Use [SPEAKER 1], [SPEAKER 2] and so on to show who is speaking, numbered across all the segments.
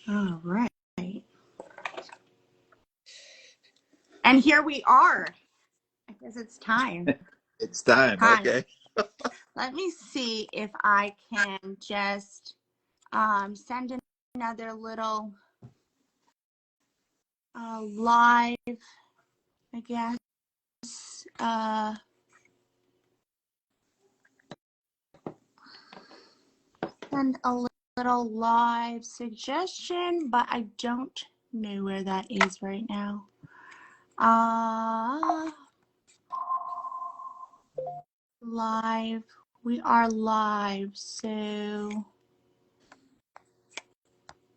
[SPEAKER 1] All right. And here we are. I guess it's time.
[SPEAKER 2] It's time. Okay.
[SPEAKER 1] Let me see if I can just send another little live, I guess. Send a little live suggestion, but I don't know where that is right now. Live. We are live, so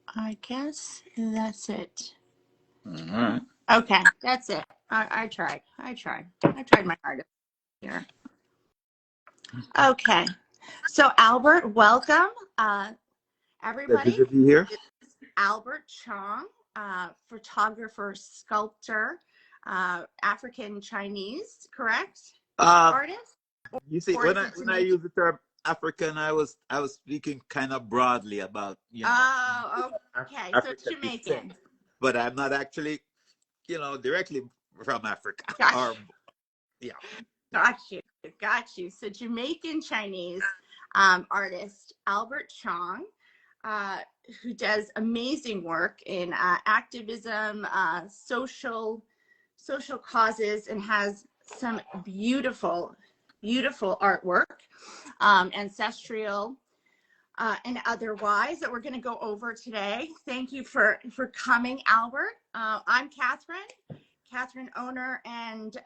[SPEAKER 1] I guess that's it.
[SPEAKER 2] All right.
[SPEAKER 1] Okay, that's it. I tried my hardest here. Okay, so Albert, welcome. Everybody,
[SPEAKER 2] Pleasure to be here.
[SPEAKER 1] Albert Chong, photographer, sculptor, African Chinese, correct? Artist?
[SPEAKER 2] You see, when I use the term African, I was speaking kind of broadly about,
[SPEAKER 1] Oh, okay. So it's Jamaican.
[SPEAKER 2] Descent, but I'm not actually, directly from Africa.
[SPEAKER 1] Got you. So Jamaican Chinese artist Albert Chong, who does amazing work in activism, social causes, and has some beautiful artwork, ancestral and otherwise, that we're going to go over today. Thank you for coming, Albert. I'm Catherine, owner and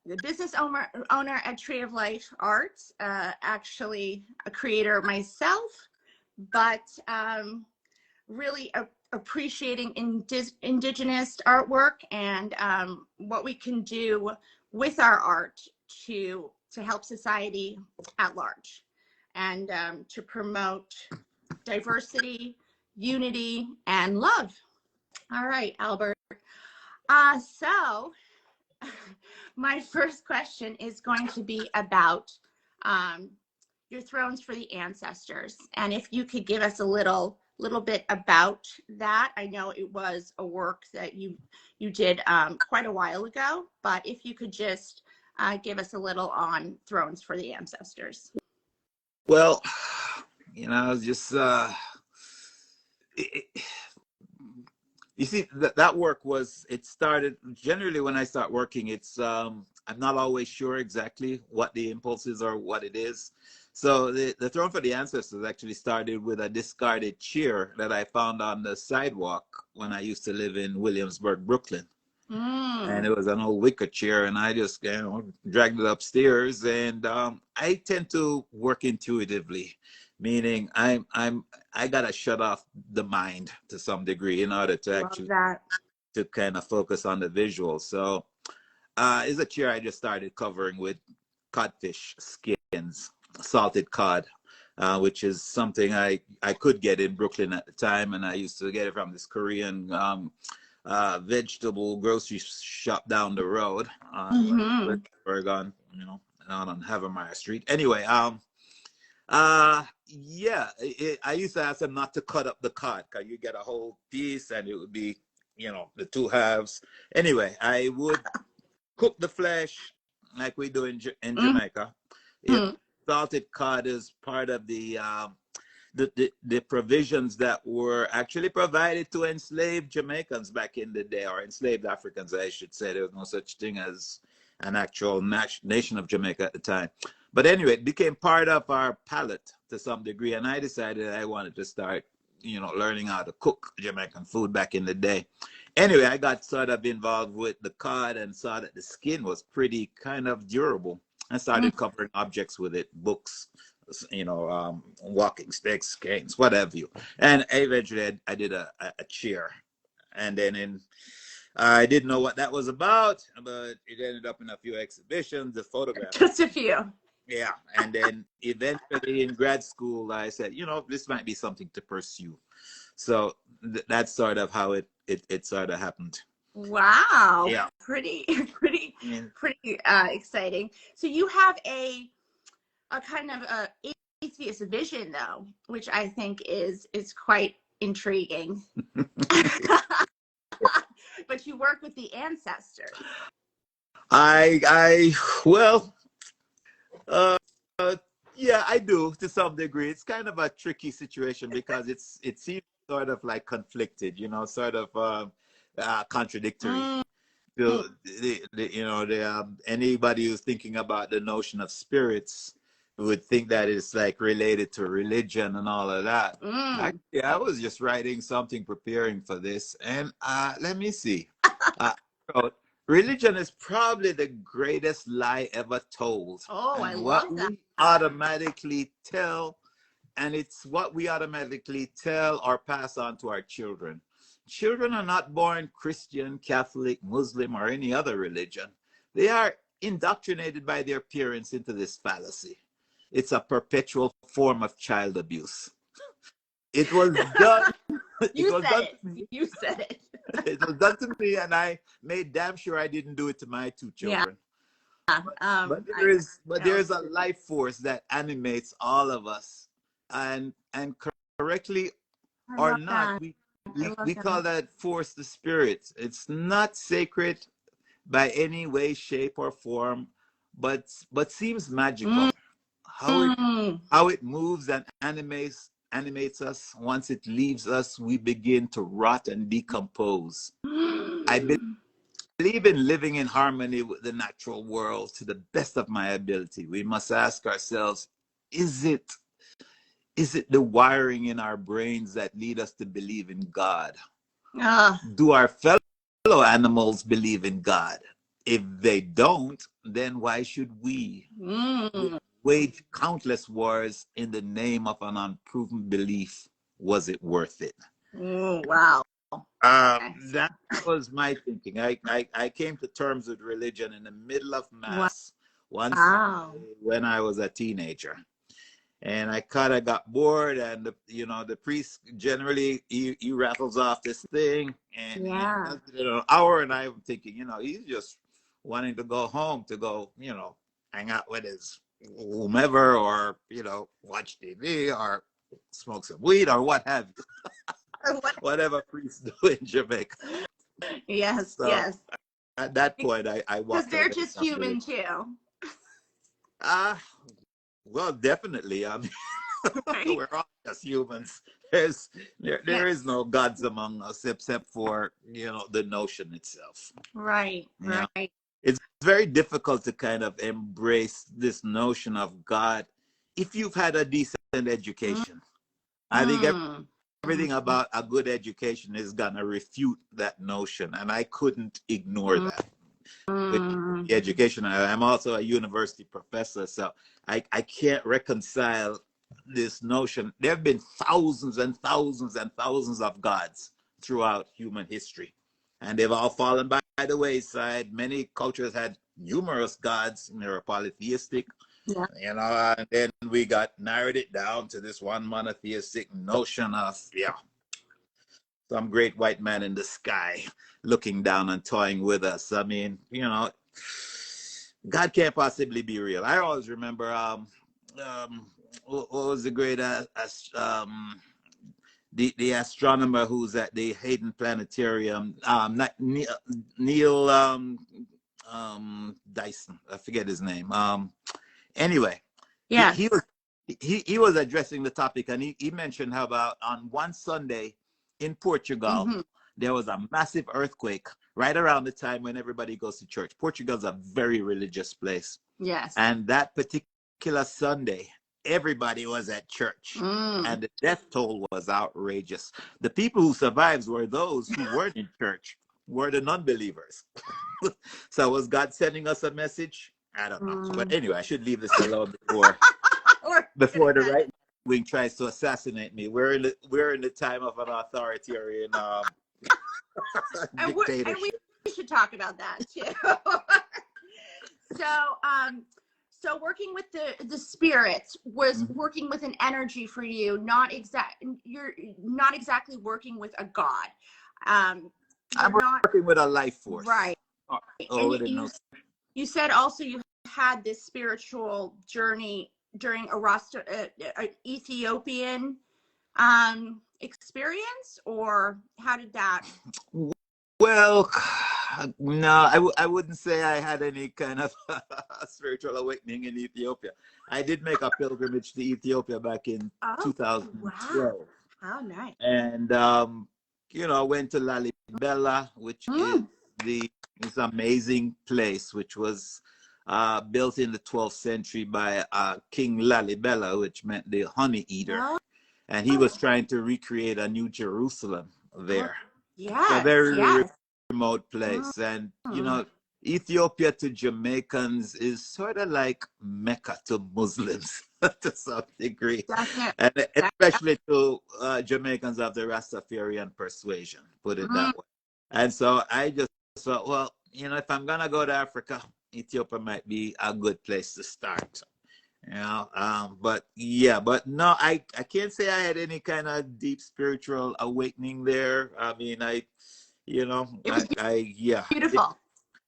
[SPEAKER 1] the business owner at Tree of Life Arts, actually a creator myself, but really appreciating indigenous artwork and what we can do with our art to help society at large, and to promote diversity, unity, and love. All right, Albert. So my first question is going to be about your Thrones for the Ancestors. And if you could give us a little bit about that. I know it was a work that you did quite a while ago, but if you could just give us a little on Thrones for the Ancestors.
[SPEAKER 2] Well, just you see, that work it started generally when I start working. It's I'm not always sure exactly what the impulse is or what it is. So the Throne for the Ancestors actually started with a discarded chair that I found on the sidewalk when I used to live in Williamsburg, Brooklyn. And it was an old wicker chair, and I just dragged it upstairs. And I tend to work intuitively, meaning I gotta shut off the mind to some degree in order to actually to kind of focus on the visual. So it's a chair I just started covering with codfish skins, salted cod, which is something I could get in Brooklyn at the time, and I used to get it from this Korean vegetable grocery shop down the road, Oregon, on Havermeyer Street. Anyway, yeah, I used to ask them not to cut up the cod because you get a whole piece and it would be, the two halves. Anyway, I would cook the flesh like we do in Jamaica. Salted cod is part of the provisions that were actually provided to enslaved Jamaicans back in the day, or enslaved Africans, I should say. There was no such thing as an actual nation of Jamaica at the time. But anyway, it became part of our palate to some degree, and I decided I wanted to start, learning how to cook Jamaican food back in the day. Anyway, I got sort of involved with the cod and saw that the skin was pretty kind of durable. I started covering objects with it, books, walking sticks, canes, whatever you. And eventually I did a chair. And then I didn't know what that was about, but it ended up in a few exhibitions, the photographs.
[SPEAKER 1] Just a few.
[SPEAKER 2] Yeah. And then eventually in grad school, I said, this might be something to pursue. So that's sort of how it sort of happened.
[SPEAKER 1] Wow. Yeah. Pretty exciting. So you have a kind of atheist vision, though, which I think is quite intriguing. But you work with the ancestors.
[SPEAKER 2] Well, uh, yeah, I do to some degree. It's kind of a tricky situation because it seems sort of like conflicted, sort of contradictory. So, anybody who's thinking about the notion of spirits would think that it's like related to religion and all of that. Actually, I was just writing something, preparing for this, and let me see. Religion is probably the greatest lie ever told.
[SPEAKER 1] Oh,
[SPEAKER 2] and
[SPEAKER 1] I
[SPEAKER 2] what
[SPEAKER 1] love that.
[SPEAKER 2] we automatically tell, and it's what we automatically tell or pass on to our children. Children are not born Christian, Catholic, Muslim, or any other religion. They are indoctrinated by their parents into this fallacy. It's a perpetual form of child abuse. It was done.
[SPEAKER 1] You
[SPEAKER 2] it was
[SPEAKER 1] said
[SPEAKER 2] done
[SPEAKER 1] it.
[SPEAKER 2] to me.
[SPEAKER 1] You said it.
[SPEAKER 2] It was done to me, and I made damn sure I didn't do it to my two children.
[SPEAKER 1] Yeah.
[SPEAKER 2] But there's a life force that animates all of us, and correctly or not, we call that force the spirit. It's not sacred by any way, shape, or form, but seems magical. How it moves and animates us. Once it leaves us, we begin to rot and decompose. I believe in living in harmony with the natural world to the best of my ability. We must ask ourselves, is it the wiring in our brains that lead us to believe in God? Do our fellow animals believe in God? If they don't, then why should we wage countless wars in the name of an unproven belief? Was it worth it?
[SPEAKER 1] Wow.
[SPEAKER 2] That was my thinking. I came to terms with religion in the middle of Mass once when I was a teenager. And I kind of got bored, and the priest generally he rattles off this thing, and an hour, and I'm thinking, he's just wanting to go home to go, hang out with his whomever, or watch TV or smoke some weed or what have you. Whatever priests do in Jamaica.
[SPEAKER 1] Yes,
[SPEAKER 2] so
[SPEAKER 1] yes.
[SPEAKER 2] At that point, I walked.
[SPEAKER 1] Because they're just human too.
[SPEAKER 2] Well, definitely. I mean,
[SPEAKER 1] right?
[SPEAKER 2] We're all just humans. There is no gods among us except for the notion itself.
[SPEAKER 1] Right.
[SPEAKER 2] It's very difficult to kind of embrace this notion of God if you've had a decent education. I think everything about a good education is gonna refute that notion, and I couldn't ignore that. With the education, I'm also a university professor, so I can't reconcile this notion. There have been thousands and thousands and thousands of gods throughout human history, and they've all fallen by the wayside. Many cultures had numerous gods, and they were polytheistic. And then we got narrowed it down to this one monotheistic notion of some great white man in the sky looking down and toying with us. I mean, God can't possibly be real. I always remember what was the great the astronomer who's at the Hayden Planetarium, Neil Dyson. I forget his name. Anyway, he was addressing the topic, and he mentioned how about on one Sunday in Portugal, there was a massive earthquake right around the time when everybody goes to church. Portugal's a very religious place.
[SPEAKER 1] Yes.
[SPEAKER 2] And that particular Sunday, everybody was at church, and the death toll was outrageous. The people who survived were those who weren't in church, were the non-believers. So was God sending us a message? I don't know. But anyway, I should leave this alone before the right wing tries to assassinate me. We're in the time of an authoritarian dictatorship.
[SPEAKER 1] And we should talk about that too. So working with the spirits was working with an energy for you, you're not exactly working with a god.
[SPEAKER 2] I'm working with a life force.
[SPEAKER 1] Right.
[SPEAKER 2] Oh,
[SPEAKER 1] and you said also you had this spiritual journey during a Ethiopian experience, or how did that?
[SPEAKER 2] Well, no, I wouldn't say I had any kind of spiritual awakening in Ethiopia. I did make a pilgrimage to Ethiopia back in
[SPEAKER 1] Oh, wow.
[SPEAKER 2] 2012.
[SPEAKER 1] How nice.
[SPEAKER 2] And, went to Lalibela, which is
[SPEAKER 1] Mm.
[SPEAKER 2] this amazing place, which was built in the 12th century by King Lalibela, which meant the honey eater.
[SPEAKER 1] Oh,
[SPEAKER 2] And he was trying to recreate a new Jerusalem
[SPEAKER 1] oh,
[SPEAKER 2] there. So
[SPEAKER 1] yes,
[SPEAKER 2] very
[SPEAKER 1] yes.
[SPEAKER 2] remote place. And,
[SPEAKER 1] Mm.
[SPEAKER 2] Ethiopia to Jamaicans is sort of like Mecca to Muslims to some degree.
[SPEAKER 1] Definitely.
[SPEAKER 2] And especially to Jamaicans of the Rastafarian persuasion, put it
[SPEAKER 1] Mm.
[SPEAKER 2] that way. And so I just thought, well, if I'm going to go to Africa, Ethiopia might be a good place to start. But yeah, but no, I can't say I had any kind of deep spiritual awakening there. I mean,
[SPEAKER 1] It was
[SPEAKER 2] yeah,
[SPEAKER 1] beautiful.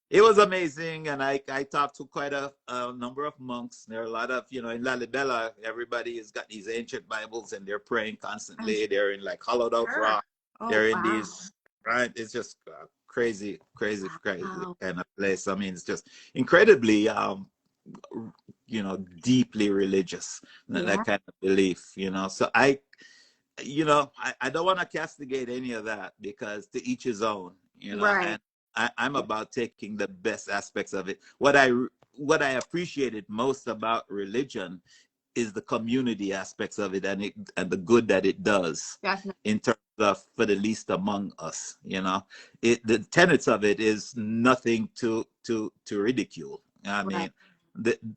[SPEAKER 2] it was amazing. And I talked to quite a number of monks. There are a lot of, in Lalibela, everybody has got these ancient Bibles and they're praying constantly. They're in like hollowed out
[SPEAKER 1] Sure.
[SPEAKER 2] rock.
[SPEAKER 1] Oh,
[SPEAKER 2] They're in
[SPEAKER 1] wow.
[SPEAKER 2] these, right? It's just crazy, crazy, crazy
[SPEAKER 1] Wow.
[SPEAKER 2] kind of place. I mean, it's just incredibly, deeply religious,
[SPEAKER 1] Yeah.
[SPEAKER 2] that kind of belief, So I don't want to castigate any of that because to each his own,
[SPEAKER 1] Right.
[SPEAKER 2] and I'm about taking the best aspects of it. What I appreciated most about religion is the community aspects of it and the good that it does
[SPEAKER 1] Definitely.
[SPEAKER 2] in terms of for the least among us. The tenets of it is nothing to ridicule. I
[SPEAKER 1] Right.
[SPEAKER 2] mean,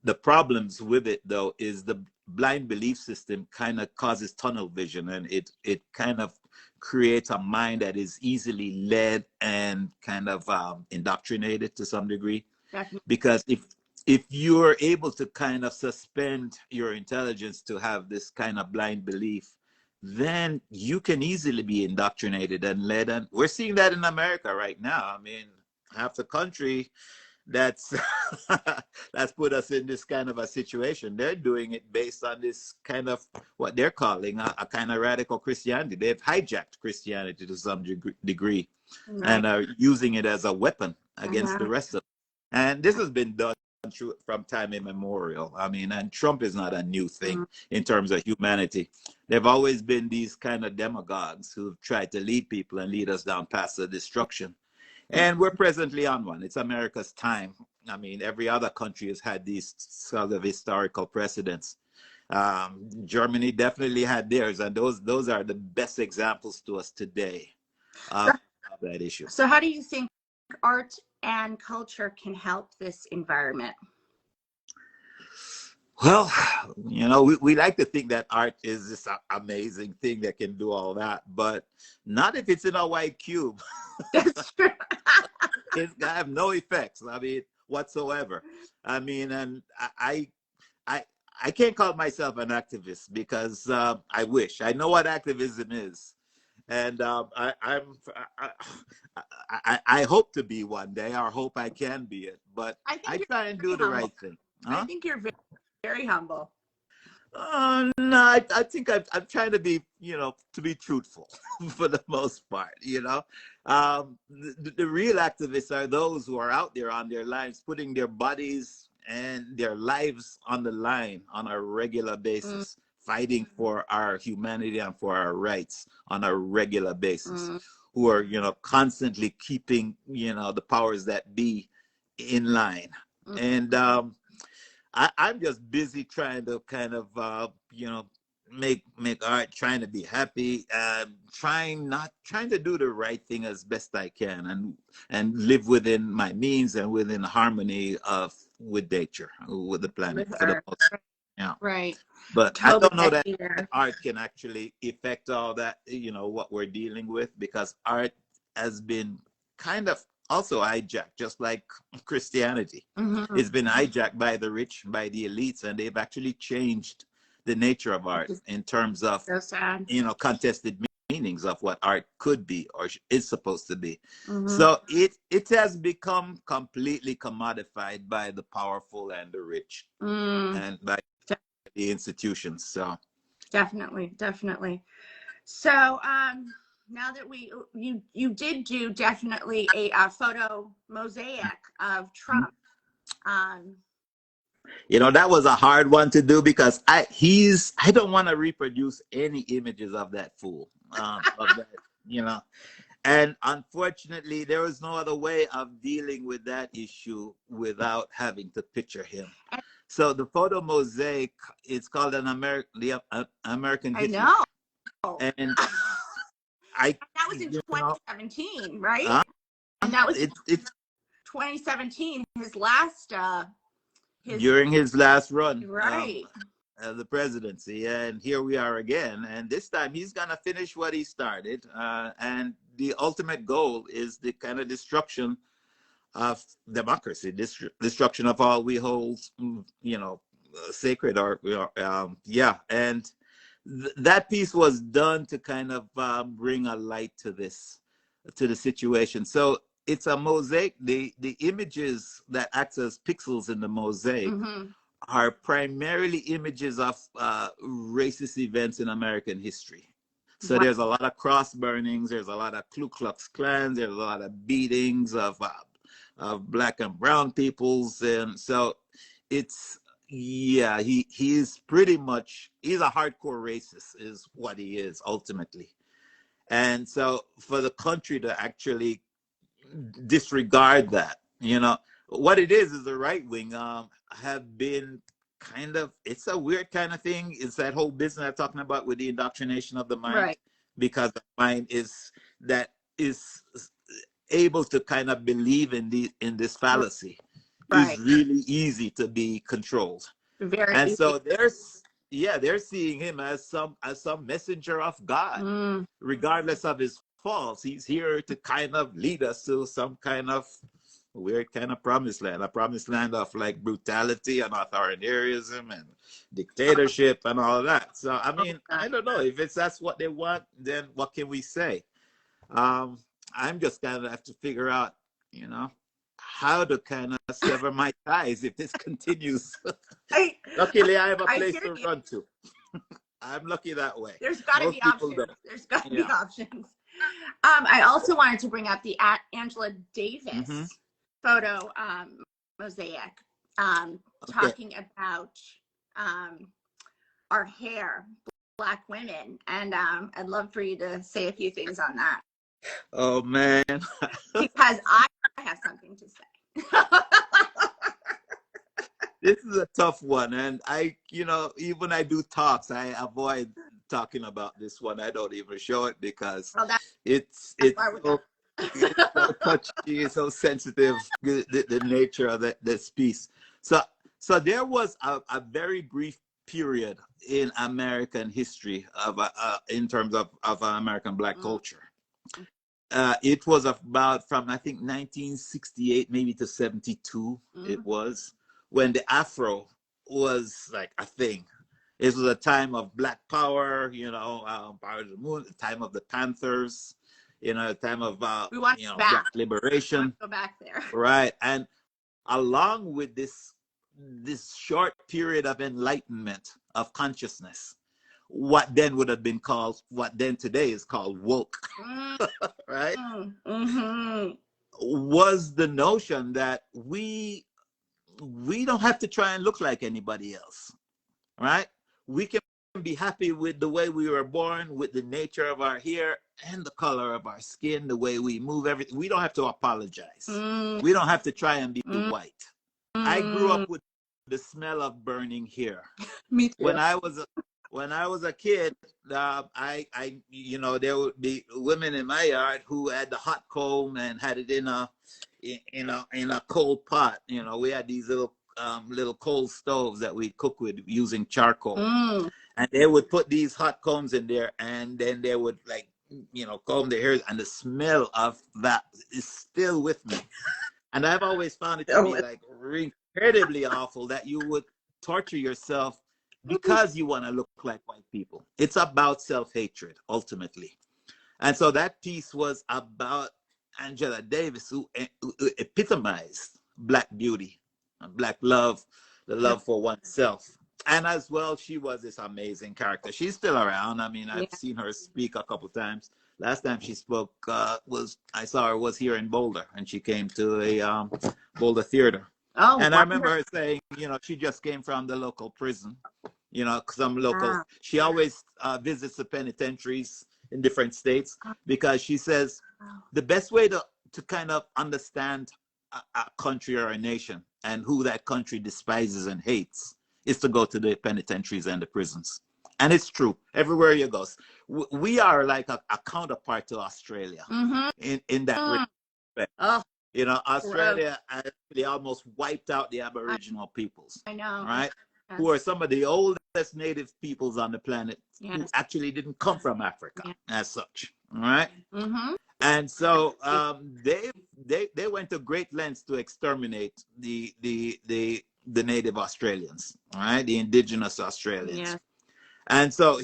[SPEAKER 2] the problems with it though is the blind belief system kind of causes tunnel vision, and it kind of creates a mind that is easily led and kind of indoctrinated to some degree.
[SPEAKER 1] Definitely.
[SPEAKER 2] Because if you're able to kind of suspend your intelligence to have this kind of blind belief, then you can easily be indoctrinated and led. And we're seeing that in America right now. I mean, half the country that's that's put us in this kind of a situation. They're doing it based on this kind of what they're calling a kind of radical Christianity. They've hijacked Christianity to some degree
[SPEAKER 1] Right.
[SPEAKER 2] and are using it as a weapon against
[SPEAKER 1] Uh-huh.
[SPEAKER 2] the rest of them. And this has been done from time immemorial. I mean, and Trump is not a new thing
[SPEAKER 1] Mm.
[SPEAKER 2] in terms of humanity. There've always been these kind of demagogues who've tried to lead people and lead us down paths of destruction. And we're presently on one. It's America's time. I mean, every other country has had these sort of historical precedents. Germany definitely had theirs, and those are the best examples to us today
[SPEAKER 1] So,
[SPEAKER 2] of that issue.
[SPEAKER 1] so how do you think art and culture can help this environment?
[SPEAKER 2] Well, we like to think that art is this amazing thing that can do all that, but not if it's in a white cube.
[SPEAKER 1] That's true.
[SPEAKER 2] It's gonna have no effects. I mean, whatsoever. I mean, and I, I can't call myself an activist because I wish I know what activism is, and I hope to be one day, or hope I can be it. But
[SPEAKER 1] I think
[SPEAKER 2] I
[SPEAKER 1] you're
[SPEAKER 2] try and do
[SPEAKER 1] very
[SPEAKER 2] the
[SPEAKER 1] humble.
[SPEAKER 2] right thing.
[SPEAKER 1] I
[SPEAKER 2] Huh?
[SPEAKER 1] think you're very, very humble.
[SPEAKER 2] No, I think I'm trying to be, to be truthful for the most part, the real activists are those who are out there on their lives, putting their bodies and their lives on the line on a regular
[SPEAKER 1] Mm,
[SPEAKER 2] basis, fighting for our humanity and for our rights on a regular basis,
[SPEAKER 1] mm,
[SPEAKER 2] who are, constantly keeping, the powers that be in line.
[SPEAKER 1] mm.
[SPEAKER 2] And, I'm just busy trying to kind of make art, trying to be happy, trying to do the right thing as best I can, and live within my means and within harmony with nature, with the planet
[SPEAKER 1] With
[SPEAKER 2] for the
[SPEAKER 1] art.
[SPEAKER 2] most. Yeah.
[SPEAKER 1] Right.
[SPEAKER 2] But I
[SPEAKER 1] Totally
[SPEAKER 2] don't know
[SPEAKER 1] get
[SPEAKER 2] that
[SPEAKER 1] you there.
[SPEAKER 2] art can actually affect all that, what we're dealing with, because art has been kind of also hijacked, just like Christianity.
[SPEAKER 1] Mm-hmm.
[SPEAKER 2] It's been hijacked by the rich, by the elites, and they've actually changed the nature of art
[SPEAKER 1] It's
[SPEAKER 2] in terms of,
[SPEAKER 1] so sad.
[SPEAKER 2] contested meanings of what art could be or is supposed to be.
[SPEAKER 1] Mm-hmm.
[SPEAKER 2] So it has become completely commodified by the powerful and the rich,
[SPEAKER 1] Mm.
[SPEAKER 2] and by the institutions. So
[SPEAKER 1] definitely, definitely. So now that you did do definitely a photo mosaic of Trump.
[SPEAKER 2] you know, that was a hard one to do because I don't want to reproduce any images of that fool, of that, you know. And unfortunately, there was no other way of dealing with that issue without having to picture him. So the photo mosaic, it's called American
[SPEAKER 1] I
[SPEAKER 2] Hitler.
[SPEAKER 1] know.
[SPEAKER 2] And
[SPEAKER 1] that was in
[SPEAKER 2] you know,
[SPEAKER 1] 2017, right? And that was
[SPEAKER 2] it's
[SPEAKER 1] 2017, his last
[SPEAKER 2] during his last run,
[SPEAKER 1] right.
[SPEAKER 2] the presidency, and here we are again. And this time he's gonna finish what he started, and the ultimate goal is the kind of destruction of democracy, destruction of all we hold, you know, sacred, or yeah. And that piece was done to kind of bring a light to this, to the situation. So it's a mosaic. The images that act as pixels in the mosaic are primarily images of racist events in American history. So there's a lot of cross burnings, there's a lot of Ku Klux Klans, there's a lot of beatings of black and brown peoples. And so it's, yeah, he's pretty much, he's a hardcore racist is what he is ultimately. And so for the country to actually disregard that, you know, what it is the right wing have been kind of, it's a weird kind of thing. It's that whole business I'm talking about with the indoctrination of the mind,
[SPEAKER 1] Right.
[SPEAKER 2] because the mind is able to kind of believe in this fallacy.
[SPEAKER 1] Right.
[SPEAKER 2] Is really easy to be controlled.
[SPEAKER 1] Very
[SPEAKER 2] And
[SPEAKER 1] easy.
[SPEAKER 2] so they're seeing him as some messenger of God, regardless of his faults. He's here to kind of lead us to some kind of weird kind of promised land, a promised land of like brutality and authoritarianism and dictatorship and all that. So I mean, I don't know if that's what they want, then what can we say? I'm just kind of have to figure out, you know, how to kind of sever my ties if this continues. Luckily, I have a place to run to. I'm lucky that way.
[SPEAKER 1] There's got to be options. There's got to be options. I also wanted to bring up the Angela Davis photo mosaic, talking about our hair, Black women, and I'd love for you to say a few things on that.
[SPEAKER 2] Oh man,
[SPEAKER 1] because I have something to say.
[SPEAKER 2] This is a tough one, and I, you know, even when I do talks, I avoid talking about this one. I don't even show it because it's so touchy, it's so sensitive, the nature of this piece. So there was a very brief period in American history of in terms of American Black culture. It was about from I think 1968 maybe to 72. It was when the Afro was like a thing. It was a time of Black Power, you know, Power of the Moon, the time of the Panthers, you know, a time of you know, Black liberation.
[SPEAKER 1] Go back there,
[SPEAKER 2] right? And along with this short period of enlightenment of consciousness, what then would have been called, what then today is called woke, right? Was the notion that we don't have to try and look like anybody else, right? We can be happy with the way we were born, with the nature of our hair and the color of our skin, the way we move, everything. We don't have to apologize. We don't have to try and be white. I grew up with the smell of burning hair.
[SPEAKER 1] Me too.
[SPEAKER 2] When I was a kid, I you know, there would be women in my yard who had the hot comb and had it in a cold pot. You know, we had these little coal stoves that we cook with using charcoal, and they would put these hot combs in there, and then they would, like, you know, comb their hair, and the smell of that is still with me. And I've always found it to be like incredibly awful that you would torture yourself because you want to look like white people. It's about self-hatred ultimately. And so that piece was about Angela Davis, who epitomized Black beauty, Black love, the love for oneself. And as well, she was this amazing character. She's still around. I mean,
[SPEAKER 1] Yeah.
[SPEAKER 2] I've seen her speak a couple times. Last time she spoke I saw her was here in Boulder, and she came to a Boulder theater.
[SPEAKER 1] Oh,
[SPEAKER 2] And I remember
[SPEAKER 1] wonderful.
[SPEAKER 2] her saying, she just came from the local prison. Some local.
[SPEAKER 1] Wow.
[SPEAKER 2] She always visits the penitentiaries in different states because she says the best way to kind of understand a country or a nation and who that country despises and hates is to go to the penitentiaries and the prisons. And it's true. Everywhere you go, we are like a counterpart to Australia in that respect.
[SPEAKER 1] Oh,
[SPEAKER 2] Australia actually almost wiped out the Aboriginal peoples.
[SPEAKER 1] I know.
[SPEAKER 2] Right?
[SPEAKER 1] Yes.
[SPEAKER 2] Who are some of the oldest native peoples on the planet who
[SPEAKER 1] Yes.
[SPEAKER 2] actually didn't come from Africa as such. All right?
[SPEAKER 1] Mm-hmm.
[SPEAKER 2] And so they went to great lengths to exterminate the native Australians, all right, the indigenous Australians.
[SPEAKER 1] Yes.
[SPEAKER 2] And so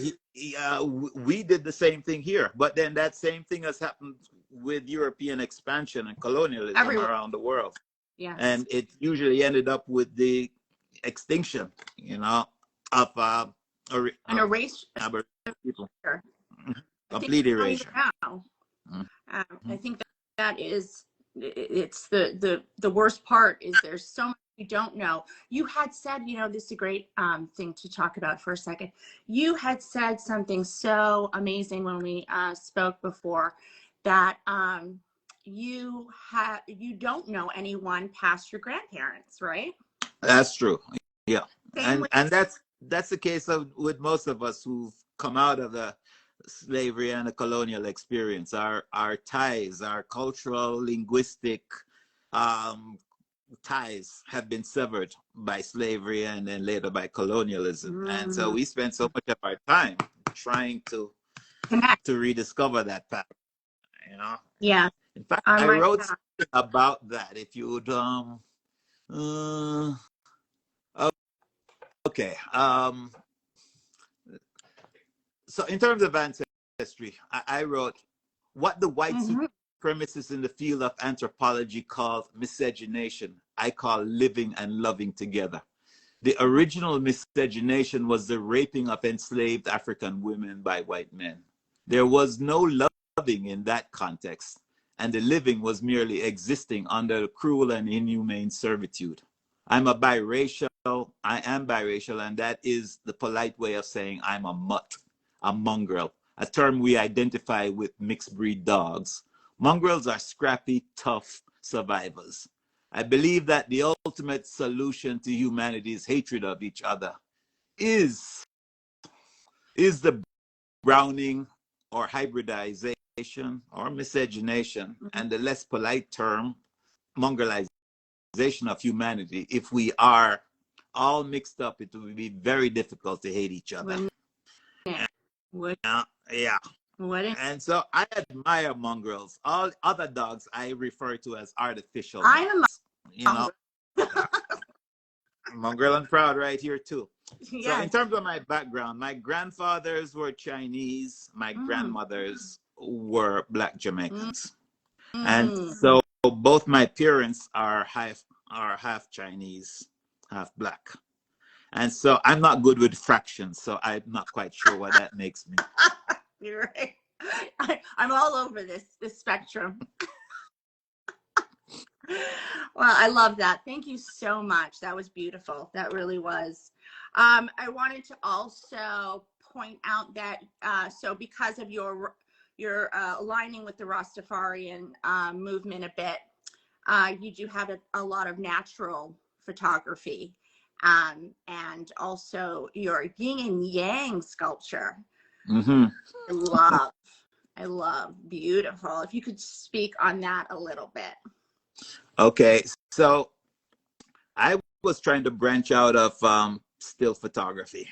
[SPEAKER 2] we did the same thing here, but then that same thing has happened with European expansion and colonialism around the world.
[SPEAKER 1] Yes.
[SPEAKER 2] And it usually ended up with the extinction, of
[SPEAKER 1] an erasure
[SPEAKER 2] people.
[SPEAKER 1] Sure.
[SPEAKER 2] Complete erasure.
[SPEAKER 1] I think that is, it's the worst part is there's so much you don't know. You had said, this is a great thing to talk about for a second. You had said something so amazing when we spoke before, that you don't know anyone past your grandparents, right?
[SPEAKER 2] That's true. Yeah. And that's the case with most of us who've come out of the slavery and the colonial experience. Our ties, our cultural, linguistic ties have been severed by slavery and then later by colonialism. And so we spend so much of our time trying to connect, to rediscover that path,
[SPEAKER 1] Yeah.
[SPEAKER 2] In fact, I wrote something about that. If you would okay. So in terms of ancestry, I wrote what the white supremacists in the field of anthropology call miscegenation, I call living and loving together. The original miscegenation was the raping of enslaved African women by white men. There was no loving in that context, and the living was merely existing under cruel and inhumane servitude. I am biracial, and that is the polite way of saying I'm a mutt, a mongrel, a term we identify with mixed breed dogs. Mongrels are scrappy, tough survivors. I believe that the ultimate solution to humanity's hatred of each other is the browning or hybridization or miscegenation, and the less polite term, mongrelization of humanity. If we are all mixed up, it will be very difficult to hate each other. Yeah. And so I admire mongrels. All other dogs I refer to as artificial dogs. Mongrel and proud right here too. Yes. So in terms of my background, my grandfathers were Chinese, my grandmothers were Black Jamaicans. And so both my parents are half Chinese, half Black. And so I'm not good with fractions, so I'm not quite sure what that makes me.
[SPEAKER 1] You're right. I'm all over this spectrum. Well, I love that. Thank you so much. That was beautiful. That really was. I wanted to also point out that so because of your aligning with the Rastafarian movement a bit, you do have a lot of natural photography, and also your yin and yang sculpture. I love. Beautiful. If you could speak on that a little bit.
[SPEAKER 2] Okay, so I was trying to branch out of still photography,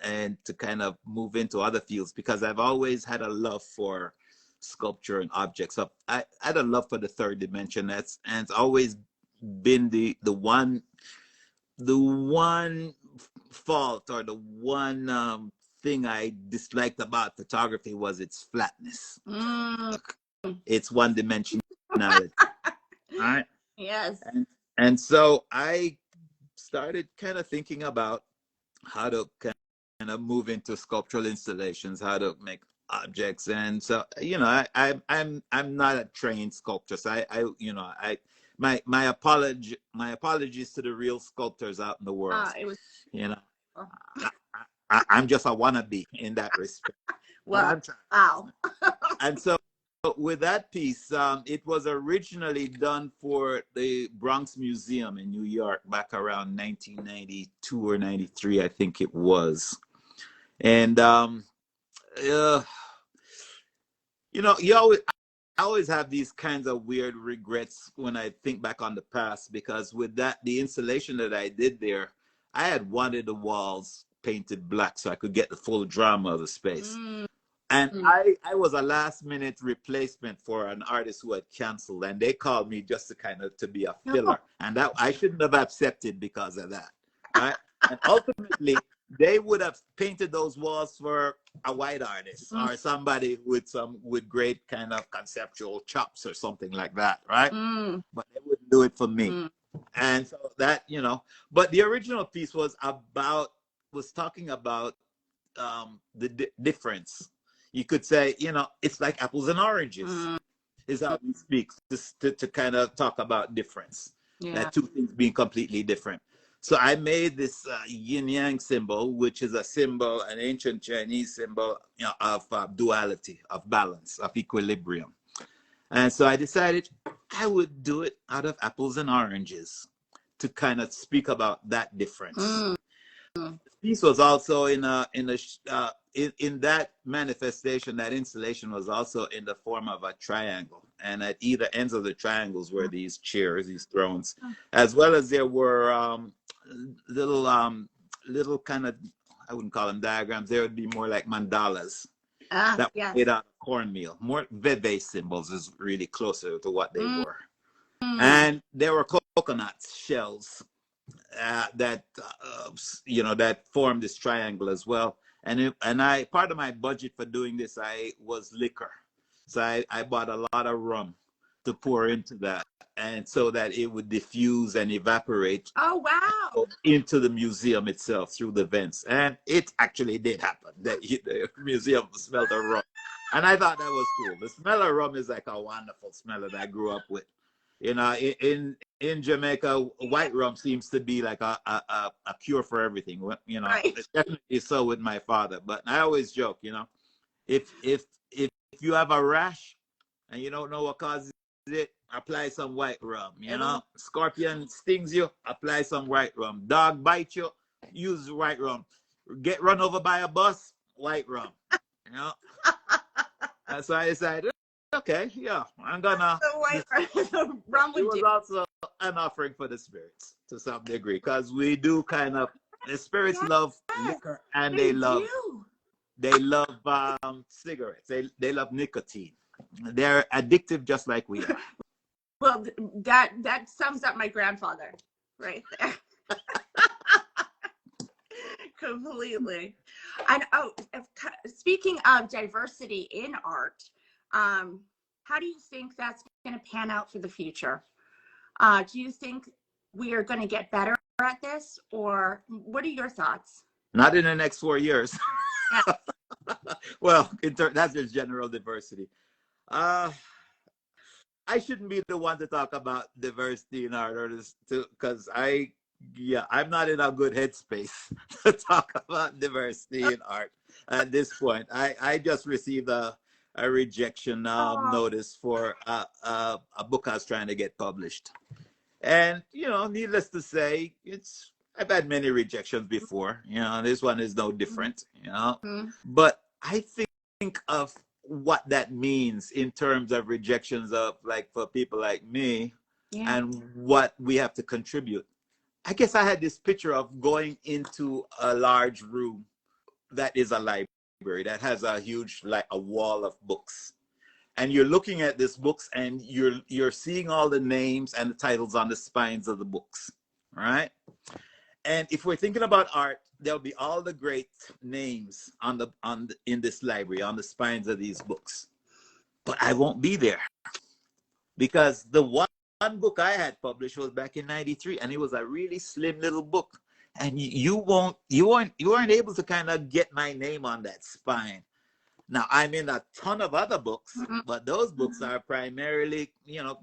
[SPEAKER 2] and to kind of move into other fields because I've always had a love for sculpture and objects. So I had a love for the third dimension. And it's always been the one fault or the one thing I disliked about photography was its flatness. It's one dimensionality. All right.
[SPEAKER 1] Yes.
[SPEAKER 2] And so I started kind of thinking about how to kind of move into sculptural installations, how to make objects. And so, you know, I'm not a trained sculptor. So my apologies to the real sculptors out in the world.
[SPEAKER 1] It was,
[SPEAKER 2] you know, I'm just a wannabe in that respect.
[SPEAKER 1] well, wow.
[SPEAKER 2] And so with that piece, it was originally done for the Bronx Museum in New York back around 1992 or 93, I think it was. And, you know, I always have these kinds of weird regrets when I think back on the past, because with that, the installation that I did there, I had wanted the walls painted black so I could get the full drama of the space. And I was a last minute replacement for an artist who had canceled, and they called me just to kind of to be a filler. And that I shouldn't have accepted because of that. Right? And ultimately they would have painted those walls for a white artist or somebody with great kind of conceptual chops or something like that, right? But they wouldn't do it for me. And so that, you know, but the original piece was talking about the difference. You could say, you know, it's like apples and oranges is how we speak, to kind of talk about difference. That two things being completely different. So I made this yin yang symbol, which is a symbol, an ancient Chinese symbol, you know, of duality, of balance, of equilibrium. And so I decided I would do it out of apples and oranges to kind of speak about that difference. The piece was also in that manifestation, that installation was also in the form of a triangle, and at either ends of the triangles were these chairs, these thrones, as well as there were little kind of, I wouldn't call them diagrams, they would be more like mandalas that were made out of cornmeal. More veve symbols is really closer to what they were. And there were coconut shells that you know, that formed this triangle as well. And part of my budget for doing this, was liquor. So I bought a lot of rum to pour into that, and so that it would diffuse and evaporate into the museum itself through the vents. And it actually did happen. The museum smelled of rum. And I thought that was cool. The smell of rum is like a wonderful smell that I grew up with. You know, in Jamaica, white rum seems to be like a cure for everything. You know, it's definitely so with my father. But I always joke, you know, if you have a rash and you don't know what causes it, apply some white rum. You know, scorpion stings you, apply some white rum. Dog bite you, use white rum. Get run over by a bus, white rum. You know, and so I decided, okay, yeah, I'm gonna.
[SPEAKER 1] The rum would
[SPEAKER 2] do. It was also an offering for the spirits to some degree, because we do kind of, the spirits love liquor, and they love cigarettes. They love nicotine. They're addictive just like we are.
[SPEAKER 1] Well, that sums up my grandfather right there. Completely. And speaking of diversity in art, how do you think that's going to pan out for the future? Do you think we are going to get better at this, or what are your thoughts?
[SPEAKER 2] Not in the next 4 years. Well, that's just general diversity. I shouldn't be the one to talk about diversity in art, because I'm not in a good headspace to talk about diversity in art at this point. I just received a rejection notice for a book I was trying to get published. And, you know, needless to say, I've had many rejections before. You know, this one is no different, you know. But I think of what that means in terms of rejections of, like, for people like me, and what we have to contribute. I guess I had this picture of going into a large room that is a library that has a huge, like a wall of books. And you're looking at these books, and you're seeing all the names and the titles on the spines of the books, right? And if we're thinking about art, there'll be all the great names in this library on the spines of these books. But I won't be there, because the one one book I had published was back in '93, and it was a really slim little book. And you weren't able to kind of get my name on that spine. Now I'm in a ton of other books,
[SPEAKER 1] Mhm.
[SPEAKER 2] but those books are primarily,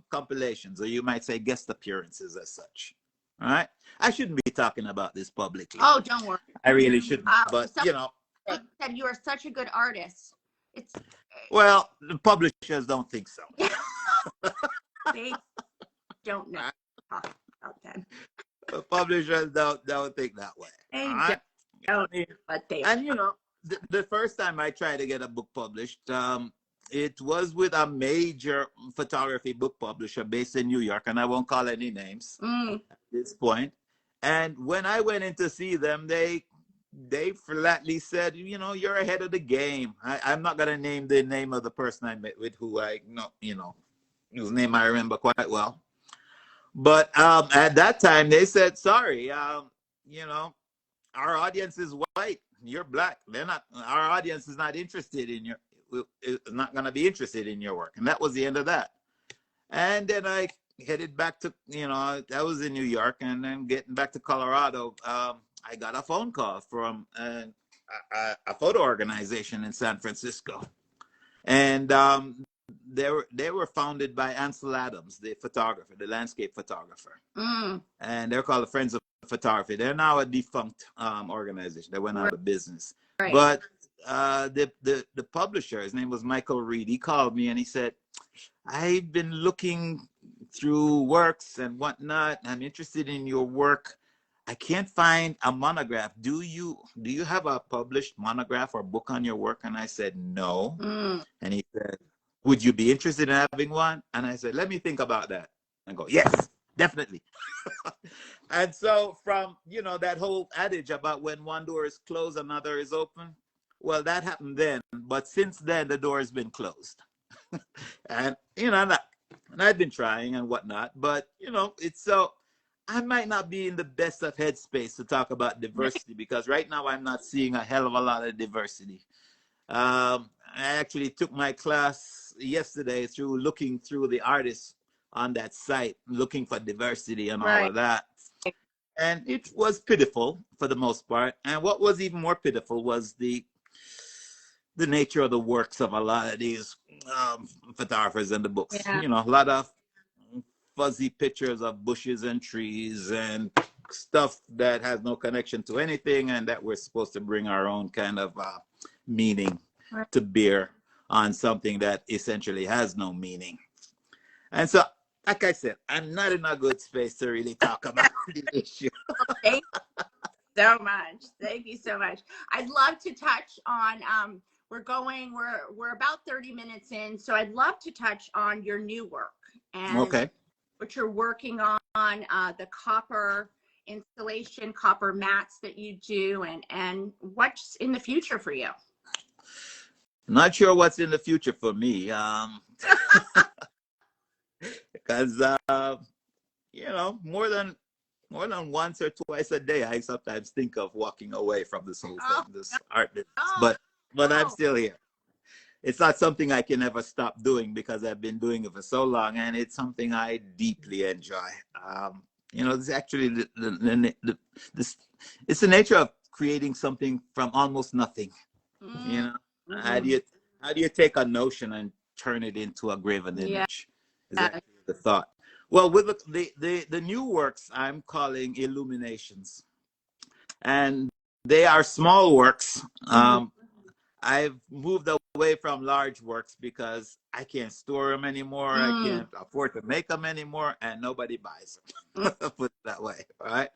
[SPEAKER 2] compilations, or you might say guest appearances as such. All right. I shouldn't be talking about this publicly.
[SPEAKER 1] Oh, don't worry.
[SPEAKER 2] I really shouldn't. But
[SPEAKER 1] So said you are such a good artist. It's
[SPEAKER 2] well, the publishers don't think so.
[SPEAKER 1] they don't know talk about them.
[SPEAKER 2] The publishers don't think that way.
[SPEAKER 1] They
[SPEAKER 2] All right.
[SPEAKER 1] don't, but they.
[SPEAKER 2] And the first time I tried to get a book published, it was with a major photography book publisher based in New York, and I won't call any names at this point. And when I went in to see them, they flatly said, you're ahead of the game. I'm not gonna name the name of the person I met with, who I know, whose name I remember quite well. But at that time, they said, sorry, our audience is white. You're black. They're not. Our audience is not interested in your. Is not going to be interested in your work, and that was the end of that. And then I headed back to, I was in New York, and then getting back to Colorado, I got a phone call from a photo organization in San Francisco, and they were founded by Ansel Adams, the photographer, the landscape photographer, and they're called the Friends of Photography. They're now a defunct organization. They went out of business.
[SPEAKER 1] Right.
[SPEAKER 2] But the publisher, his name was Michael Reed. He called me and he said, "I've been looking through works and whatnot. I'm interested in your work. I can't find a monograph. Do you have a published monograph or book on your work?" And I said, "No." And he said, "Would you be interested in having one?" And I said, "Let me think about that." And go, "Yes, definitely." And so from, that whole adage about when one door is closed, another is open. Well, that happened then. But since then, the door has been closed. And, and I've been trying and whatnot. But, it's so, I might not be in the best of headspace to talk about diversity, because right now I'm not seeing a hell of a lot of diversity. I actually took my class yesterday through looking through the artists on that site, looking for diversity and all of that. And it was pitiful for the most part. And what was even more pitiful was the nature of the works of a lot of these photographers in the books.
[SPEAKER 1] Yeah.
[SPEAKER 2] A lot of fuzzy pictures of bushes and trees and stuff that has no connection to anything, and that we're supposed to bring our own kind of meaning to bear on something that essentially has no meaning. And so, like I said, I'm not in a good space to really talk about the issue.
[SPEAKER 1] Thank you so much. Thank you so much. I'd love to touch on, we're about 30 minutes in, so I'd love to touch on your new work and what you're working on, the copper installation, copper mats that you do, and what's in the future for you.
[SPEAKER 2] Not sure what's in the future for me. Because more than once or twice a day, I sometimes think of walking away from this whole thing, this art business. But I'm still here. It's not something I can ever stop doing, because I've been doing it for so long, and it's something I deeply enjoy. It's actually it's the nature of creating something from almost nothing. How do you take a notion and turn it into a graven image? Is actually the thought. Well, with the new works, I'm calling illuminations, and they are small works. I've moved away from large works because I can't store them anymore. I can't afford to make them anymore, and nobody buys them. Put it that way, right?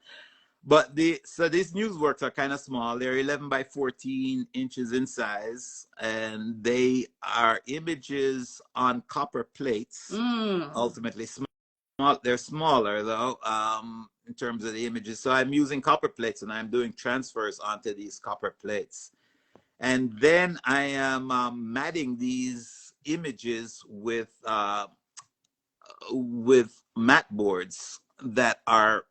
[SPEAKER 2] But these news works are kind of small. They're 11 by 14 inches in size, and they are images on copper plates. Ultimately small. They're smaller though, in terms of the images. So I'm using copper plates, and I'm doing transfers onto these copper plates. And then I am matting these images with mat boards that are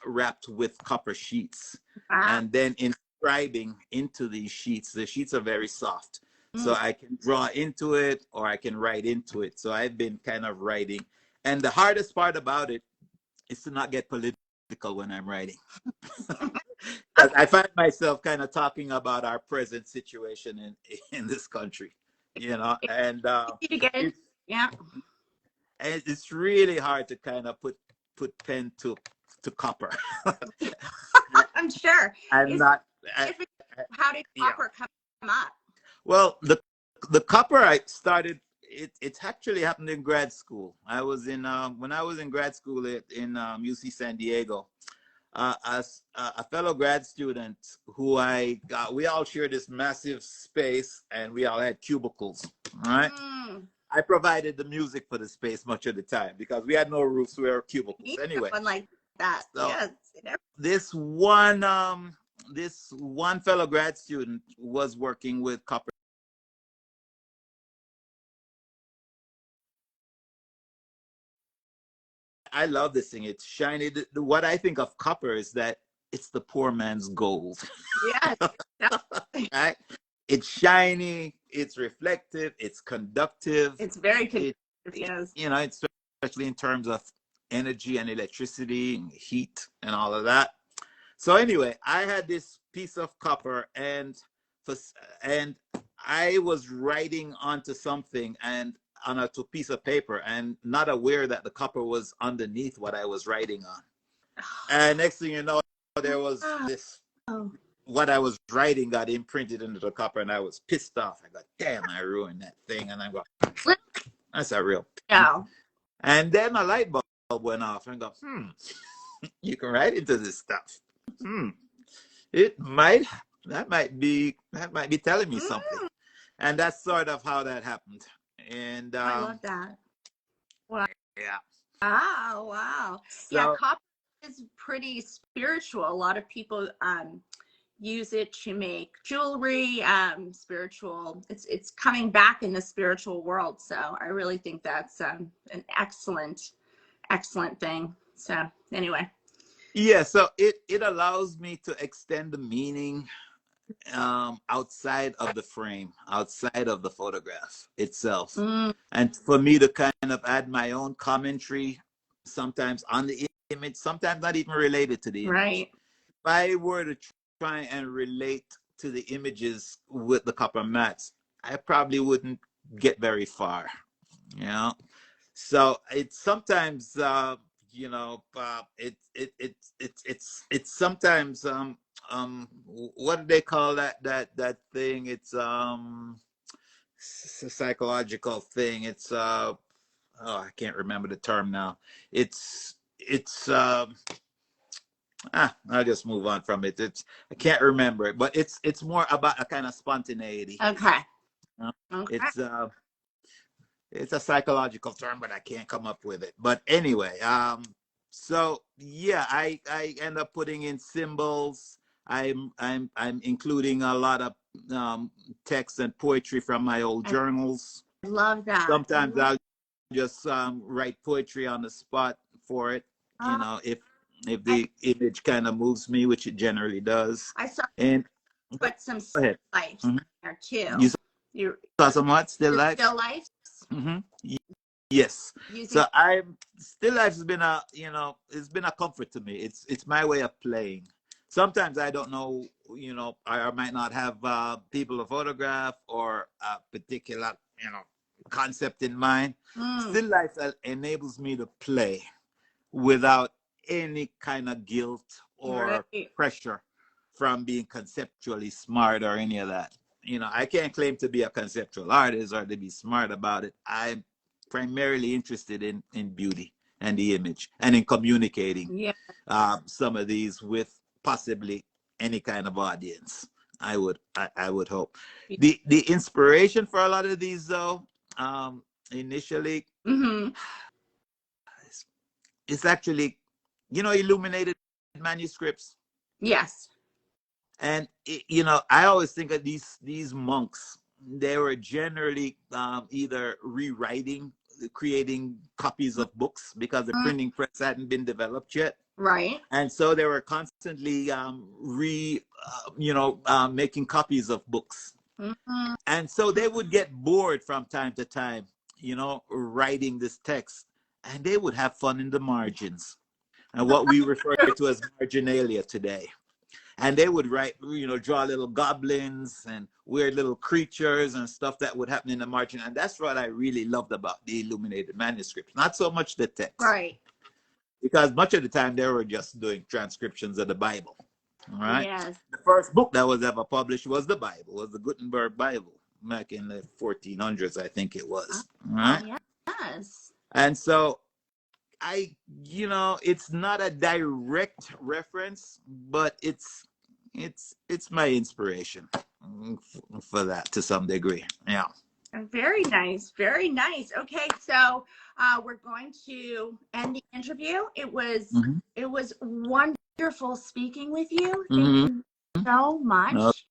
[SPEAKER 2] wrapped with copper sheets, and then inscribing into these sheets. The sheets are very soft, so I can draw into it or I can write into it. So I've been kind of writing, And the hardest part about it is to not get political when I'm writing. Because I find myself kind of talking about our present situation in this country, you know, and
[SPEAKER 1] You get it. Yeah.
[SPEAKER 2] it's really hard to kind of put pen to copper.
[SPEAKER 1] I'm sure.
[SPEAKER 2] I'm not.
[SPEAKER 1] How did
[SPEAKER 2] Yeah.
[SPEAKER 1] copper come up?
[SPEAKER 2] Well, the copper I started. It's actually happened in grad school. I was in when I was in grad school in UC San Diego. As a fellow grad student who I got, we all shared this massive space and we all had cubicles, right? I provided the music for the space much of the time because we had no roofs, we were cubicles. Anyway,
[SPEAKER 1] one like that. So yes.
[SPEAKER 2] This one fellow grad student was working with copper. I love this thing. It's shiny. What I think of copper is that it's the poor man's gold.
[SPEAKER 1] Yes.
[SPEAKER 2] Right? It's shiny, it's reflective, it's conductive.
[SPEAKER 1] It's very conductive, yes.
[SPEAKER 2] You know, especially in terms of energy and electricity and heat and all of that. So anyway, I had this piece of copper and I was writing onto something and on a piece of paper and not aware that the copper was underneath what I was writing on. And next thing you know, there was this, what I was writing got imprinted into the copper and I was pissed off. I go, damn, I ruined that thing. And I go, that's a real.
[SPEAKER 1] Yeah.
[SPEAKER 2] And then my light bulb went off and I go, you can write into this stuff. That might be telling me something. And that's sort of how that happened. And
[SPEAKER 1] I love that. Wow.
[SPEAKER 2] Yeah.
[SPEAKER 1] Wow. So, yeah, copper is pretty spiritual. A lot of people use it to make jewelry, spiritual. It's coming back in the spiritual world. So I really think that's an excellent thing. So anyway.
[SPEAKER 2] Yeah, so it allows me to extend the meaning outside of the frame, outside of the photograph itself. And for me to kind of add my own commentary, sometimes on the image, sometimes not even related to the image.
[SPEAKER 1] Right.
[SPEAKER 2] If I were to try and relate to the images with the copper mats, I probably wouldn't get very far, you know? So it's sometimes, you know, it's sometimes, what do they call that thing? It's a psychological thing. It's oh, I can't remember the term now. I'll just move on from it. I can't remember it, but it's more about a kind of spontaneity.
[SPEAKER 1] Okay.
[SPEAKER 2] Okay. It's a psychological term, but I can't come up with it. But anyway, so yeah, I end up putting in symbols. I'm including a lot of text and poetry from my old journals.
[SPEAKER 1] I love that.
[SPEAKER 2] Sometimes I'll just write poetry on the spot for it. You know, if the image kind of moves me, which it generally does.
[SPEAKER 1] I saw
[SPEAKER 2] and
[SPEAKER 1] put some still lifes there too.
[SPEAKER 2] You saw some what? Still life?
[SPEAKER 1] Still life.
[SPEAKER 2] Yes. So still life has been it's been a comfort to me. It's my way of playing. Sometimes I don't know, you know, I might not have people to photograph or a particular, you know, concept in mind. Still life enables me to play without any kind of guilt or pressure from being conceptually smart or any of that. You know, I can't claim to be a conceptual artist or to be smart about it. I'm primarily interested in beauty and the image and in communicating some of these with possibly any kind of audience. I would hope. The inspiration for a lot of these though, initially, it's actually, you know, illuminated manuscripts.
[SPEAKER 1] Yes.
[SPEAKER 2] And you know, I always think of these monks. They were generally either rewriting, creating copies of books because the printing press hadn't been developed yet.
[SPEAKER 1] Right.
[SPEAKER 2] And so they were constantly making copies of books. And so they would get bored from time to time, you know, writing this text. and they would have fun in the margins, and what we refer to as marginalia today. And they would write, draw little goblins and weird little creatures and stuff that would happen in the margin. And that's what I really loved about the illuminated manuscripts. Not so much the text.
[SPEAKER 1] Right.
[SPEAKER 2] Because much of the time they were just doing transcriptions of the Bible. All right.
[SPEAKER 1] Yes.
[SPEAKER 2] The first book that was ever published was the Bible, was the Gutenberg Bible, back in the 1400s, I think it was. All right.
[SPEAKER 1] Yes.
[SPEAKER 2] And so it's not a direct reference, but it's my inspiration for that to some degree. Yeah.
[SPEAKER 1] Very nice. Very nice. Okay, so we're going to end the interview. It was wonderful speaking with you. Thank you so much.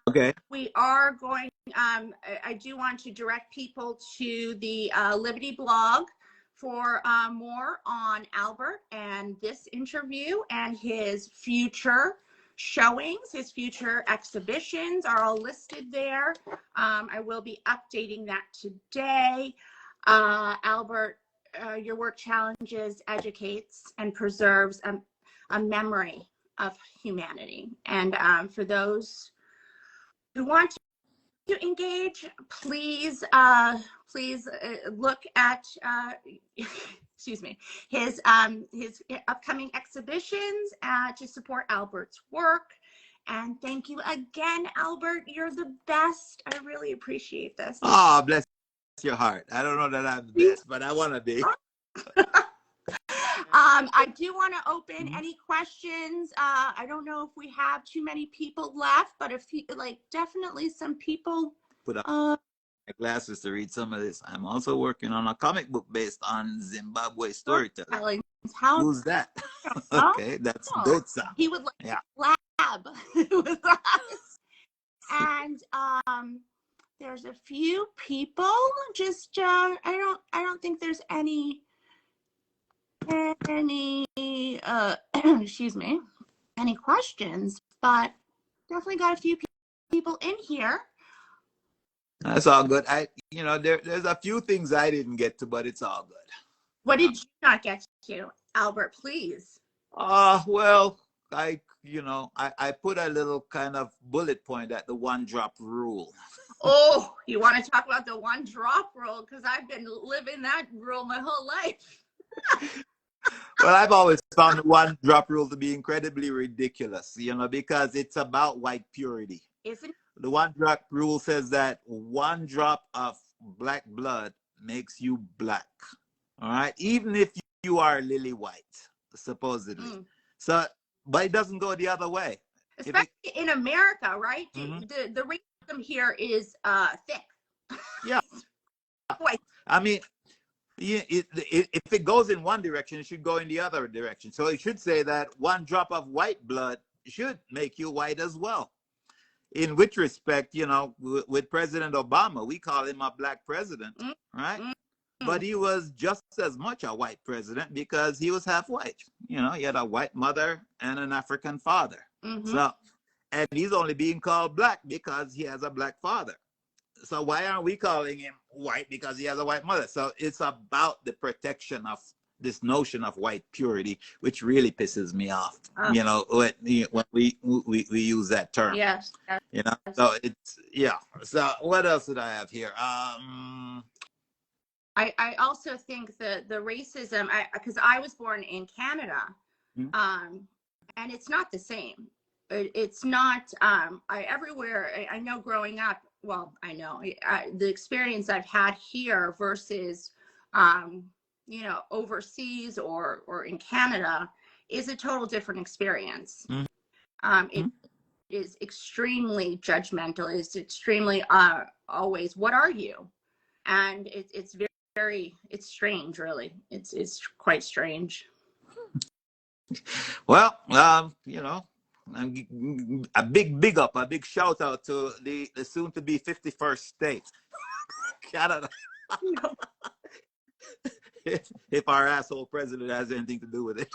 [SPEAKER 2] Okay.
[SPEAKER 1] We are going. I do want to direct people to the Liberty blog for more on Albert and this interview and his future showings. His future exhibitions are all listed there. I will be updating that today. Albert, your work challenges, educates, and preserves a memory of humanity. And for those who want to engage, please look at excuse me, his upcoming exhibitions to support Albert's work. And thank you again, Albert. You're the best. I really appreciate this.
[SPEAKER 2] Oh, bless your heart. I don't know that I'm the best, but I want to be.
[SPEAKER 1] I do want to open any questions. I don't know if we have too many people left, but if you definitely some people.
[SPEAKER 2] Put up my glasses to read some of this. I'm also working on a comic book based on Zimbabwe storytelling. Who's that? Okay, that's Dotsa.
[SPEAKER 1] He would lab with us. And there's a few people. Just I don't think there's any excuse me, any questions, but definitely got a few people in here.
[SPEAKER 2] That's all good. There's a few things I didn't get to, but it's all good.
[SPEAKER 1] What did you not get to, Albert, please?
[SPEAKER 2] Well, I put a little kind of bullet point at the one drop rule.
[SPEAKER 1] Oh, you want to talk about the one drop rule? Because I've been living that rule my whole life.
[SPEAKER 2] Well, I've always found the one drop rule to be incredibly ridiculous, because it's about white purity.
[SPEAKER 1] Isn't it?
[SPEAKER 2] The one drop rule says that one drop of black blood makes you black. All right. Even if you are lily white, supposedly. So, but it doesn't go the other way.
[SPEAKER 1] Especially in America, right? The racism here is thick.
[SPEAKER 2] Yeah.
[SPEAKER 1] White.
[SPEAKER 2] I mean, if it goes in one direction, it should go in the other direction. So it should say that one drop of white blood should make you white as well. In which respect, with President Obama, we call him a black president, right? But he was just as much a white president because he was half white. He had a white mother and an African father. So, and he's only being called black because he has a black father. So why aren't we calling him white because he has a white mother? So it's about the protection of this notion of white purity, which really pisses me off. When we use that term.
[SPEAKER 1] Yes.
[SPEAKER 2] So it's So what else did I have here?
[SPEAKER 1] I also think the racism, because I was born in Canada, and it's not the same. It's not. Everywhere I know growing up. Well, I know the experience I've had here versus, overseas or in Canada is a total different experience. It is extremely judgmental. It's extremely always, what are you? And it's very, it's strange, really. It's quite strange.
[SPEAKER 2] Well, a big up, a big shout out to the soon to be 51st state, Canada. if our asshole president has anything to do with it.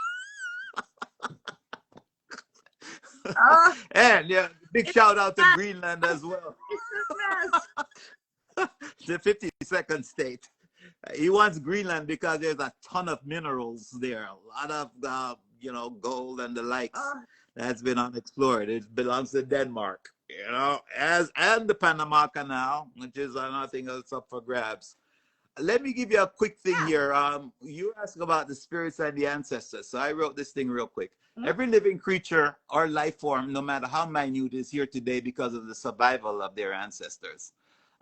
[SPEAKER 2] And big shout out to Greenland as well.
[SPEAKER 1] It's a mess.
[SPEAKER 2] The 52nd state. He wants Greenland because there's a ton of minerals there, a lot of gold and the likes
[SPEAKER 1] Oh,
[SPEAKER 2] that's been unexplored. It belongs to Denmark, as and the Panama Canal, which is another thing that's up for grabs. Let me give you a quick thing
[SPEAKER 1] yeah.
[SPEAKER 2] here. You asked about the spirits and the ancestors. So I wrote this thing real quick.
[SPEAKER 1] Mm,
[SPEAKER 2] Every living creature or life form, no matter how minute, is here today because of the survival of their ancestors.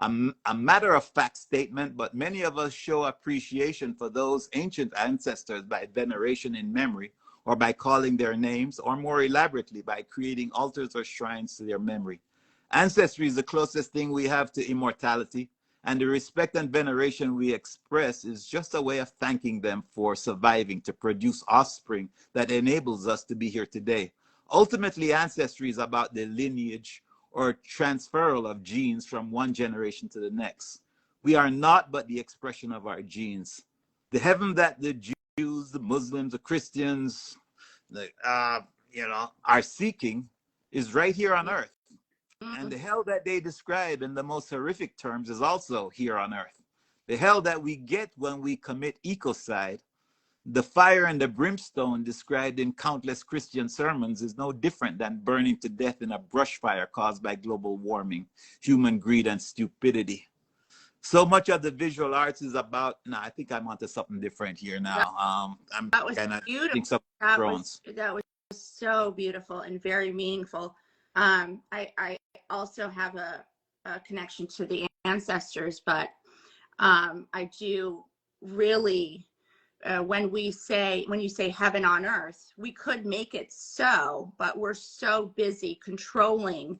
[SPEAKER 2] A matter of fact statement, but many of us show appreciation for those ancient ancestors by veneration in memory, or by calling their names, or more elaborately, by creating altars or shrines to their memory. Ancestry is the closest thing we have to immortality, and the respect and veneration we express is just a way of thanking them for surviving to produce offspring that enables us to be here today. Ultimately, ancestry is about the lineage or transferal of genes from one generation to the next. We are not but the expression of our genes. The heaven that the Jews, the Muslims, the Christians, are seeking is right here on earth. And
[SPEAKER 1] mm,
[SPEAKER 2] the hell that they describe in the most horrific terms is also here on earth. The hell that we get when we commit ecocide, the fire and the brimstone described in countless Christian sermons, is no different than burning to death in a brush fire caused by global warming, human greed, and stupidity. So much of the visual arts is about. Nah, I think I'm onto something different here
[SPEAKER 1] that,
[SPEAKER 2] now. I'm
[SPEAKER 1] that was
[SPEAKER 2] kind of
[SPEAKER 1] beautiful.
[SPEAKER 2] think some drones.
[SPEAKER 1] That was so beautiful and very meaningful. I also have a connection to the ancestors, but I do really, when you say heaven on earth, we could make it so, but we're so busy controlling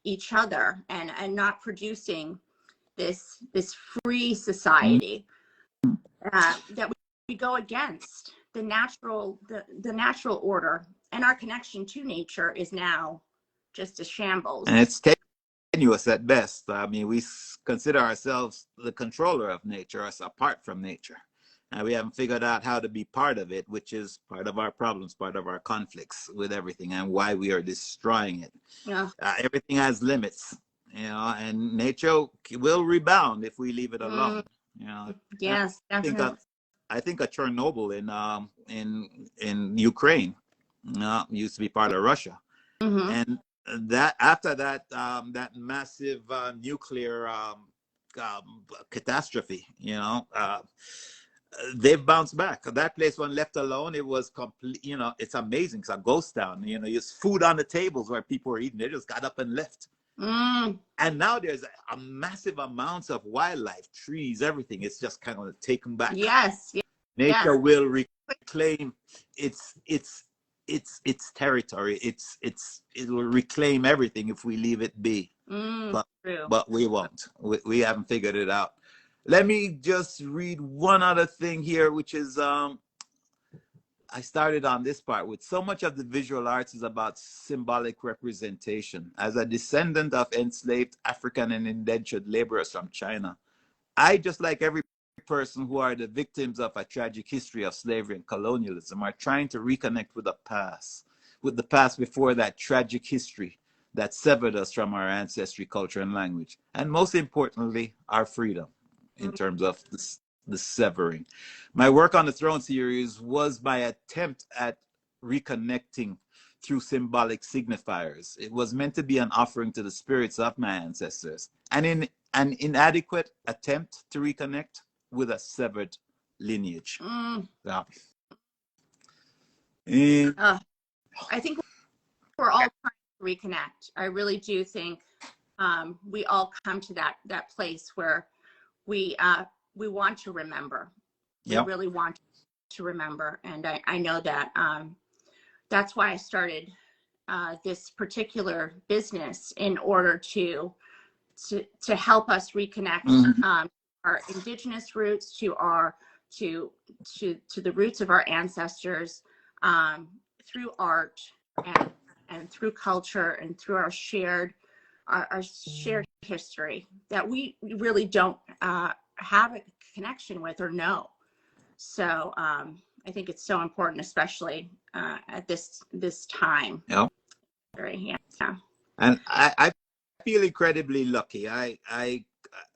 [SPEAKER 1] each other and not producing this free society, that we go against the natural order, and our connection to nature is now just a
[SPEAKER 2] And
[SPEAKER 1] shambles.
[SPEAKER 2] it's tenuous at best. I mean, we consider ourselves the controller of nature, us apart from nature. And we haven't figured out how to be part of it, which is part of our problems, part of our conflicts with everything, and why we are destroying it.
[SPEAKER 1] Yeah.
[SPEAKER 2] Everything has limits, and nature will rebound if we leave it
[SPEAKER 1] Mm,
[SPEAKER 2] alone. You know, I
[SPEAKER 1] yes,
[SPEAKER 2] think
[SPEAKER 1] definitely.
[SPEAKER 2] I think of Chernobyl in Ukraine. Used to be part of Russia,
[SPEAKER 1] Hmm.
[SPEAKER 2] and that after that that massive nuclear catastrophe, they've bounced back. That place, when left alone, it was complete. It's amazing. It's a ghost town. There's food on the tables where people were eating. They just got up and left.
[SPEAKER 1] Mm,
[SPEAKER 2] And now there's a massive amounts of wildlife, trees, everything. It's just kind of taken back.
[SPEAKER 1] yes,
[SPEAKER 2] Nature
[SPEAKER 1] yes.
[SPEAKER 2] will reclaim its territory. It will reclaim everything if we leave it be.
[SPEAKER 1] Mm,
[SPEAKER 2] But
[SPEAKER 1] true.
[SPEAKER 2] but we won't. We haven't figured it out. Let me just read one other thing here, which is I started on this part with so much of the visual arts is about symbolic representation. As a descendant of enslaved African and indentured laborers from China, I, just like every person who are the victims of a tragic history of slavery and colonialism, are trying to reconnect with the past before that tragic history that severed us from our ancestry, culture, and language, and most importantly, our freedom in
[SPEAKER 1] Mm,
[SPEAKER 2] terms of the severing. My work on the Throne series was my attempt at reconnecting through symbolic signifiers. It was meant to be an offering to the spirits of my ancestors, and in an inadequate attempt to reconnect with a severed lineage.
[SPEAKER 1] mm.
[SPEAKER 2] Yeah. And
[SPEAKER 1] I think we're all trying to reconnect. I really do think we all come to that place where we want to remember. We
[SPEAKER 2] yeah.
[SPEAKER 1] really want to remember, and I know that that's why I started this particular business, in order to help us reconnect
[SPEAKER 2] Mhm.
[SPEAKER 1] our indigenous roots, to the roots of our ancestors, through art and through culture and through our shared history that we really don't have a connection with or know. So I think it's so important, especially at this time.
[SPEAKER 2] Yeah.
[SPEAKER 1] Yeah.
[SPEAKER 2] And I feel incredibly lucky. I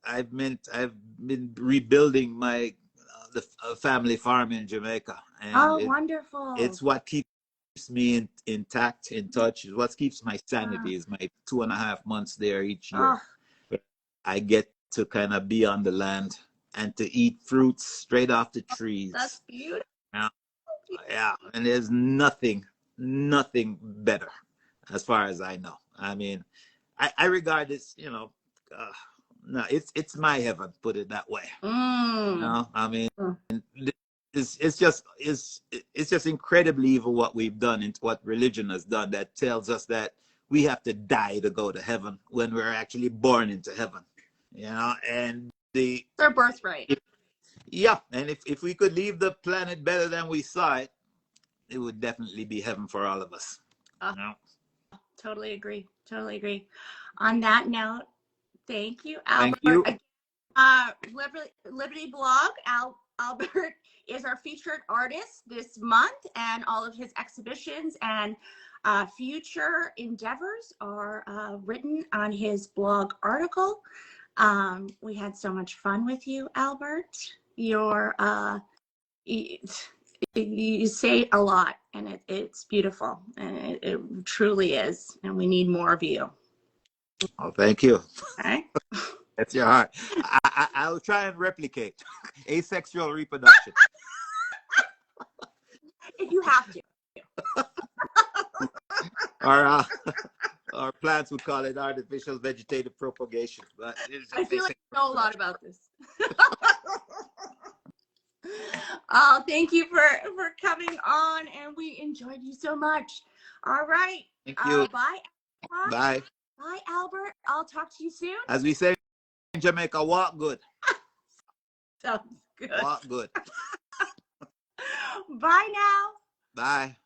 [SPEAKER 2] I've been rebuilding my family farm in Jamaica, and
[SPEAKER 1] Oh, wonderful.
[SPEAKER 2] it's what keeps me intact, in touch. It's what keeps my
[SPEAKER 1] Wow.
[SPEAKER 2] sanity. Is my 2.5 months there each year.
[SPEAKER 1] Oh,
[SPEAKER 2] I get to kind of be on the land and to eat fruits straight off the
[SPEAKER 1] that's
[SPEAKER 2] trees.
[SPEAKER 1] beautiful.
[SPEAKER 2] Yeah, yeah. And there's nothing better, as far as I know. I mean, I regard this, uh, no, it's my heaven. Put it that way.
[SPEAKER 1] Mm.
[SPEAKER 2] I mean,
[SPEAKER 1] Mm.
[SPEAKER 2] it's just incredibly evil what we've done and what religion has done, that tells us that we have to die to go to heaven when we're actually born into heaven. And
[SPEAKER 1] Their birthright.
[SPEAKER 2] yeah, and if we could leave the planet better than we saw it, it would definitely be heaven for all of us.
[SPEAKER 1] Uh,
[SPEAKER 2] You know?
[SPEAKER 1] totally agree. Totally agree. On that note, thank you,
[SPEAKER 2] Thank
[SPEAKER 1] Albert.
[SPEAKER 2] you.
[SPEAKER 1] Liberty Blog. Albert is our featured artist this month, and all of his exhibitions and future endeavors are written on his blog article. We had so much fun with you, Albert. You say a lot, and it's beautiful, and it truly is, and we need more of you.
[SPEAKER 2] Oh, thank you.
[SPEAKER 1] Okay?
[SPEAKER 2] That's your heart. I'll try and replicate asexual reproduction.
[SPEAKER 1] If you have to.
[SPEAKER 2] Or our plants would call it artificial vegetative propagation. But
[SPEAKER 1] I feel like you know a lot about this. Oh, thank you for coming on, and we enjoyed you so much. All right.
[SPEAKER 2] Thank you.
[SPEAKER 1] Bye.
[SPEAKER 2] Bye.
[SPEAKER 1] Bye, Albert. I'll talk to you soon.
[SPEAKER 2] As we say in Jamaica, walk good.
[SPEAKER 1] Sounds good.
[SPEAKER 2] Walk good.
[SPEAKER 1] Bye now.
[SPEAKER 2] Bye.